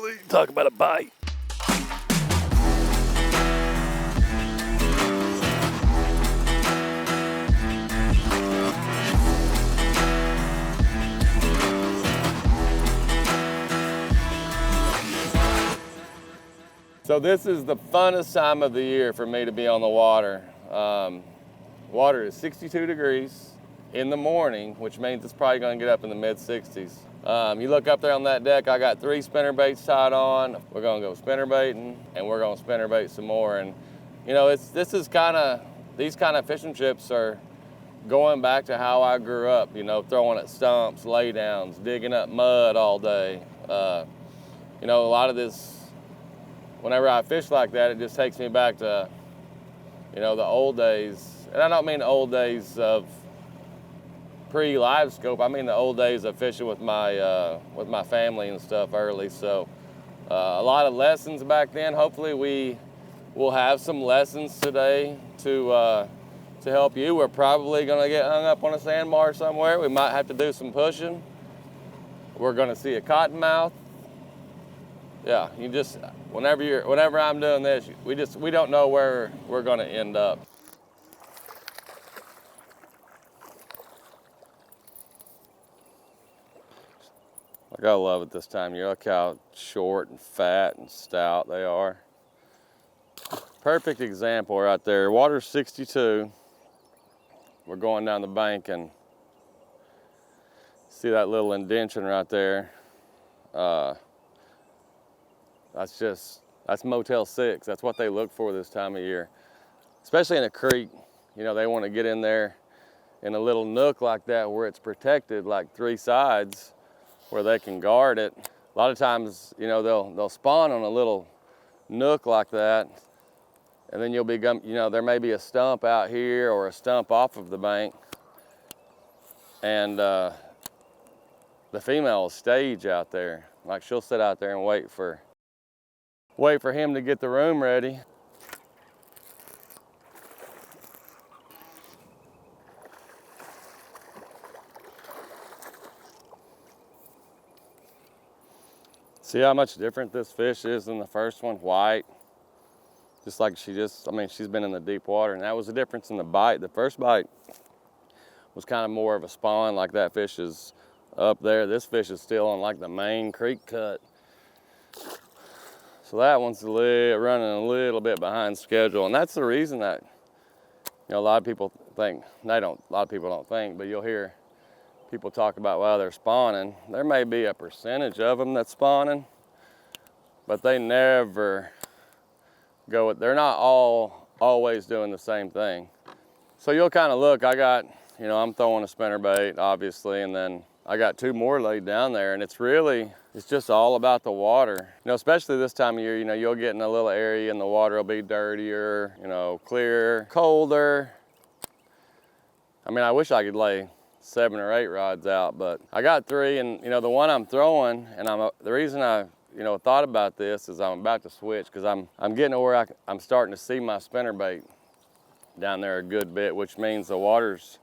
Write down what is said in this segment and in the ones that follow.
Golly, talk about a bite. So this is the funnest time of the year for me to be on the water. Water is 62 degrees in the morning, which means it's probably gonna get up in the mid 60s. You look up there on that deck, I got 3 spinnerbaits tied on. We're gonna go spinnerbaiting and we're gonna spinnerbait some more. And you know, these kind of fishing trips are going back to how I grew up, you know, throwing at stumps, laydowns, digging up mud all day. You know, a lot of this, whenever I fish like that, it just takes me back to, you know, the old days. And I don't mean the old days of pre-live scope. I mean the old days of fishing with my family and stuff early. So a lot of lessons back then. Hopefully we will have some lessons today to help you. We're probably gonna get hung up on a sandbar somewhere. We might have to do some pushing. We're gonna see a cottonmouth. Yeah, you just, whenever I'm doing this, we don't know where we're gonna end up. I gotta love it this time of year. Look how short and fat and stout they are. Perfect example right there. Water's 62. We're going down the bank and see that little indention right there. That's Motel 6. That's what they look for this time of year. Especially in a creek. You know, they want to get in there in a little nook like that where it's protected, like 3 sides, where they can guard it. A lot of times, you know, they'll spawn on a little nook like that, and then you'll be, you know, there may be a stump out here or a stump off of the bank, and the female will stage out there. Like, she'll sit out there and wait for him to get the room ready. See how much different this fish is than the first one? White. Just like she's been in the deep water, and that was the difference in the bite. The first bite was kind of more of a spawn, like that fish is up there. This fish is still on like the main creek cut. So that one's running a little bit behind schedule, and that's the reason that, you know, a lot of people don't think, but you'll hear people talk about, well, they're spawning. There may be a percentage of them that's spawning, but they never go with, they're not always doing the same thing. So you'll kind of look, I'm throwing a spinnerbait, obviously, and then I got 2 more laid down there, and it's just all about the water. You know, especially this time of year, you know, you'll get in a little area and the water will be dirtier, you know, clearer, colder. I mean, I wish I could lay 7 or 8 rods out, but I got 3, and you know, the one I'm throwing, and the reason I, you know, thought about this is I'm about to switch, because I'm getting to where I'm starting to see my spinnerbait down there a good bit, which means the water's,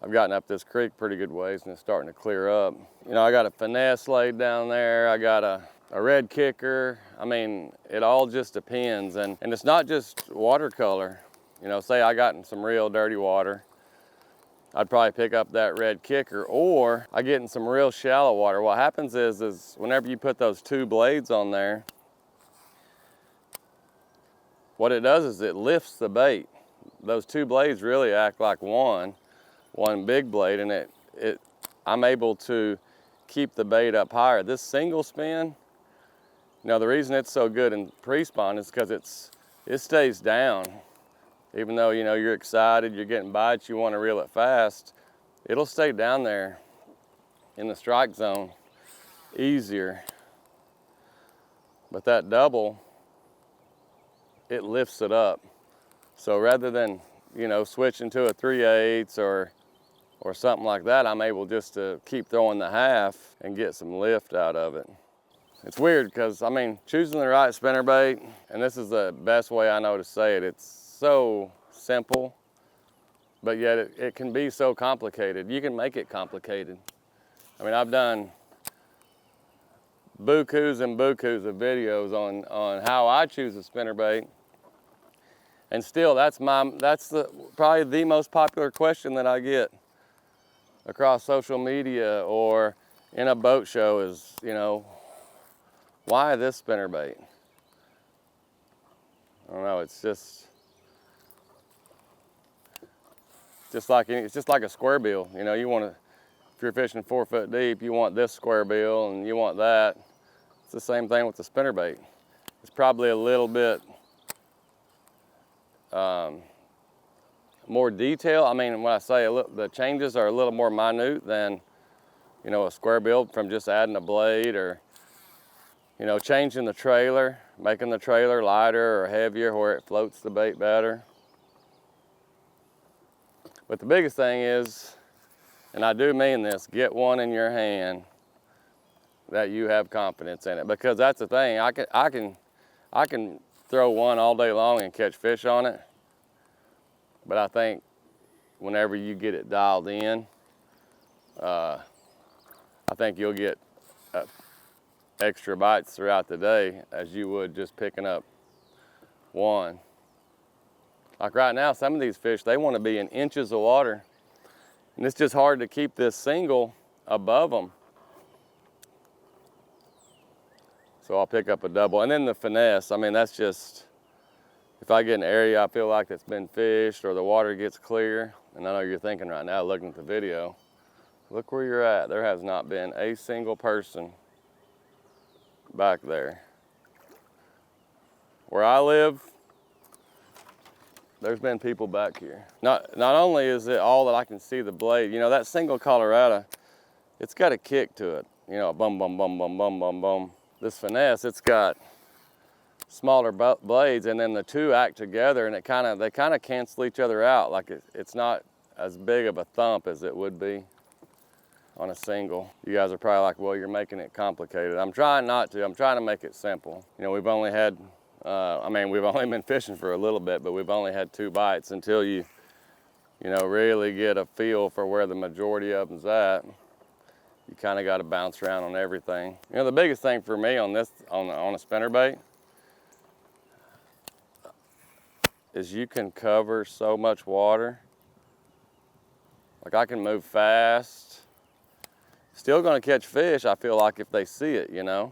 I've gotten up this creek pretty good ways and it's starting to clear up. You know, I got a finesse laid down there. I got a red kicker. I mean, it all just depends. And it's not just watercolor. You know, say I got in some real dirty water, I'd probably pick up that red kicker, or I get in some real shallow water. What happens is whenever you put those 2 blades on there, what it does is it lifts the bait. Those 2 blades really act like one big blade, and I'm able to keep the bait up higher. This single spin, you know, the reason it's so good in pre-spawn is because it stays down. Even though, you know, you're excited, you're getting bites, you want to reel it fast, it'll stay down there in the strike zone easier. But that double, it lifts it up. So rather than, you know, switching to a 3/8 or something like that, I'm able just to keep throwing the half and get some lift out of it. It's weird because, I mean, choosing the right spinnerbait, and this is the best way I know to say it, it's so simple, but yet it can be so complicated. You can make it complicated. I mean, I've done bukus and bukus of videos on how I choose a spinnerbait. And still, that's probably the most popular question that I get across social media or in a boat show is, you know, why this spinnerbait? I don't know, it's just like a square bill. You know, if you're fishing 4 foot deep, you want this square bill and you want that. It's the same thing with the spinnerbait. It's probably a little bit more detail. I mean, when I say the changes are a little more minute than, you know, a square bill from just adding a blade or, you know, changing the trailer, making the trailer lighter or heavier where it floats the bait better. But the biggest thing is, and I do mean this, get one in your hand that you have confidence in it, because that's the thing. I can throw one all day long and catch fish on it, but I think whenever you get it dialed in, I think you'll get extra bites throughout the day as you would just picking up one. Like right now, some of these fish, they want to be in inches of water, and it's just hard to keep this single above them. So I'll pick up a double. And then the finesse, I mean, that's just, if I get an area I feel like that's been fished or the water gets clear, and I know you're thinking right now looking at the video, look where you're at. There has not been a single person back there. Where I live, there's been people back here. Not only is it all that I can see the blade, you know, that single Colorado, it's got a kick to it. You know, bum, bum, bum, bum, bum, bum, bum. This finesse, it's got smaller blades, and then the two act together, and they kind of cancel each other out. Like it's not as big of a thump as it would be on a single. You guys are probably like, well, you're making it complicated. I'm trying not to. I'm trying to make it simple. You know, we've only had, we've only been fishing for a little bit, but we've only had 2 bites until you know, really get a feel for where the majority of them's at. You kind of got to bounce around on everything. You know, the biggest thing for me on a spinnerbait is you can cover so much water. Like I can move fast. Still gonna catch fish, I feel like, if they see it, you know.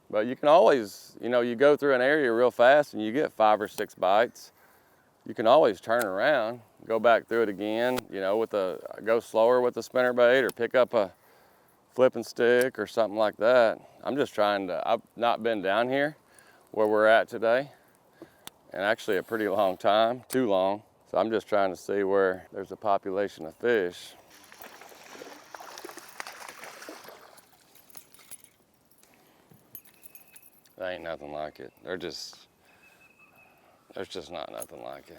But you can always, you know, you go through an area real fast and you get 5 or 6 bites. You can always turn around, go back through it again, you know, go slower with the spinnerbait or pick up a flipping stick or something like that. I've not been down here where we're at today, and actually a pretty long time, too long. So I'm just trying to see where there's a population of fish. There ain't nothing like it. There's just not nothing like it.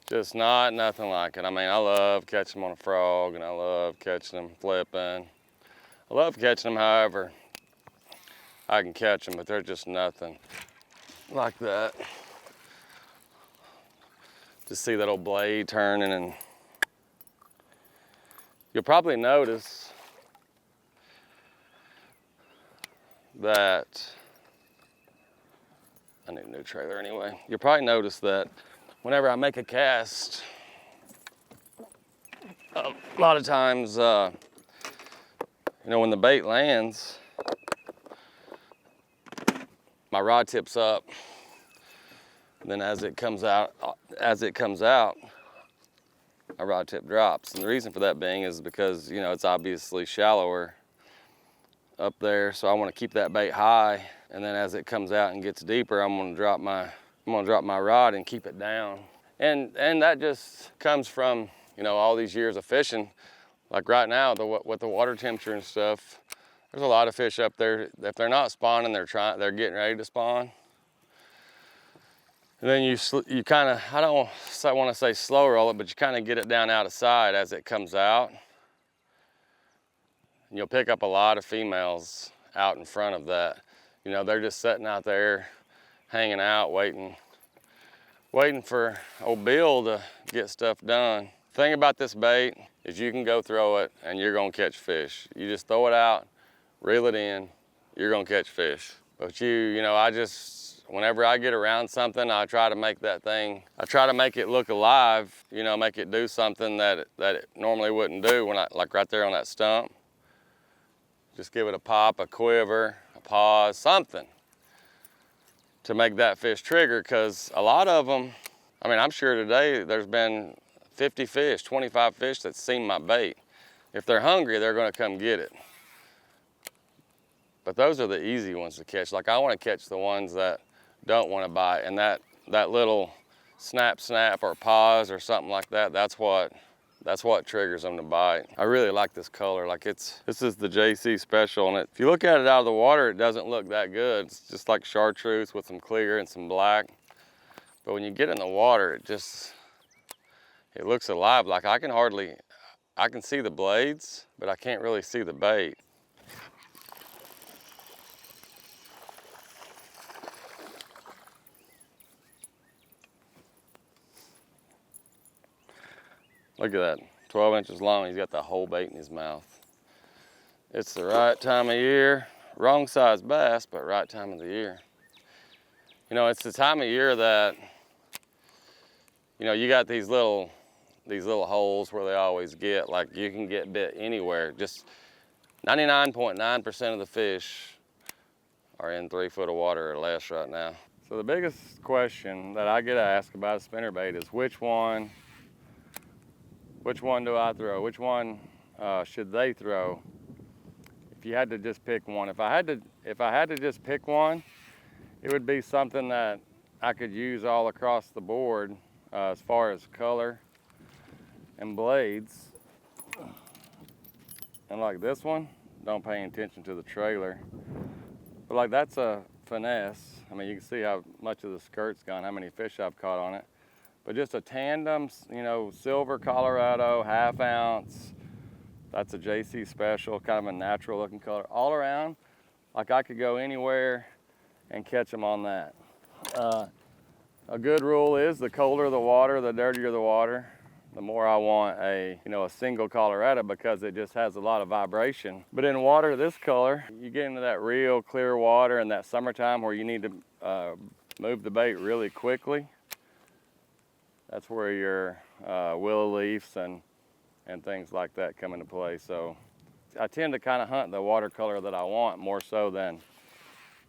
Just not nothing like it. I mean, I love catching them on a frog, and I love catching them flipping. I love catching them however I can catch them, but there's just nothing like that. Just see that old blade turning, and you'll probably notice that, I need a new trailer anyway. You'll probably notice that whenever I make a cast, a lot of times, you know, when the bait lands, my rod tip's up. And then as it comes out, my rod tip drops. And the reason for that being is because, you know, it's obviously shallower up there, so I want to keep that bait high, and then as it comes out and gets deeper, I'm going to drop my rod and keep it down. And that just comes from, you know, all these years of fishing. Like right now, with the water temperature and stuff, there's a lot of fish up there. If they're not spawning, they're getting ready to spawn. And then you kind of, I don't want to say slow roll it, but you kind of get it down out of sight as it comes out. And you'll pick up a lot of females out in front of that. You know, they're just sitting out there, hanging out, waiting for old Bill to get stuff done. The thing about this bait, is you can go throw it and you're gonna catch fish. You just throw it out, reel it in, you're gonna catch fish. But you know, whenever I get around something, I try to make it look alive, you know, make it do something that it normally wouldn't do like right there on that stump. Just give it a pop, a quiver, a pause, something to make that fish trigger, because a lot of them, I mean, I'm sure today there's been 50 fish, 25 fish that's seen my bait. If they're hungry, they're gonna come get it. But those are the easy ones to catch. Like I wanna catch the ones that don't wanna bite, and that little snap or pause or something like that, that's what triggers them to bite. I really like this color. Like this is the JC Special, and if you look at it out of the water, it doesn't look that good. It's just like chartreuse with some clear and some black. But when you get in the water, it looks alive. Like I can see the blades, but I can't really see the bait. Look at that, 12 inches long. He's got the whole bait in his mouth. It's the right time of year. Wrong size bass, but right time of the year. You know, it's the time of year that, you know, you got these little holes where they always get. Like you can get bit anywhere. Just 99.9% of the fish are in 3 foot of water or less right now. So the biggest question that I get asked about a spinnerbait is which one do I throw? Which one should they throw? If you had to just pick one, if I had to just pick one, it would be something that I could use all across the board as far as color and blades. And like this one, don't pay attention to the trailer. But like that's a finesse. I mean, you can see how much of the skirt's gone, how many fish I've caught on it. But just a tandem, you know, silver Colorado, 1/2 ounce. That's a JC Special, kind of a natural looking color. All around, like I could go anywhere and catch them on that. A good rule is the colder the water, the dirtier the water, the more I want a single Colorado, because it just has a lot of vibration. But in water this color, you get into that real clear water in that summertime where you need to move the bait really quickly. That's where your willow leaves and things like that come into play. So I tend to kind of hunt the watercolor that I want more so than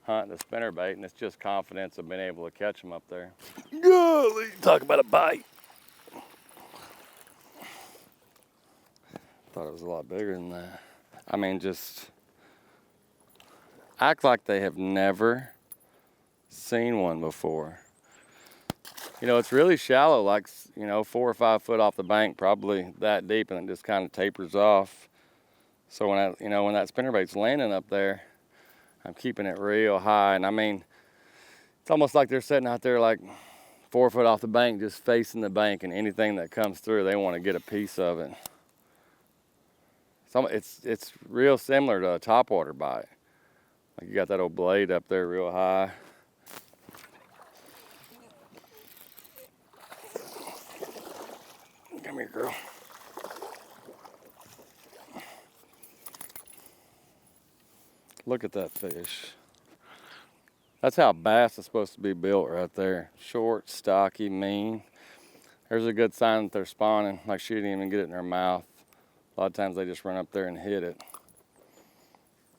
hunt the spinnerbait, and it's just confidence of being able to catch them up there. Golly, talk about a bite. Thought it was a lot bigger than that. I mean, just act like they have never seen one before. You know, it's really shallow, like, 4 or 5 foot off the bank, probably that deep, and it just kind of tapers off. So when that spinnerbait's landing up there, I'm keeping it real high. And I mean, it's almost like they're sitting out there like 4 foot off the bank, just facing the bank, and anything that comes through, they want to get a piece of it. So it's real similar to a topwater bite. Like you got that old blade up there real high. Come here, girl. Look at that fish. That's how bass is supposed to be built right there. Short, stocky, mean. There's a good sign that they're spawning. Like she didn't even get it in their mouth. A lot of times they just run up there and hit it.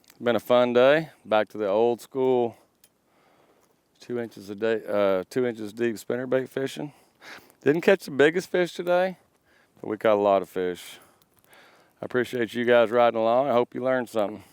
It's been a fun day. Back to the old school 2 inches a day, 2 inches deep spinnerbait fishing. Didn't catch the biggest fish today, but we caught a lot of fish. I appreciate you guys riding along. I hope you learned something.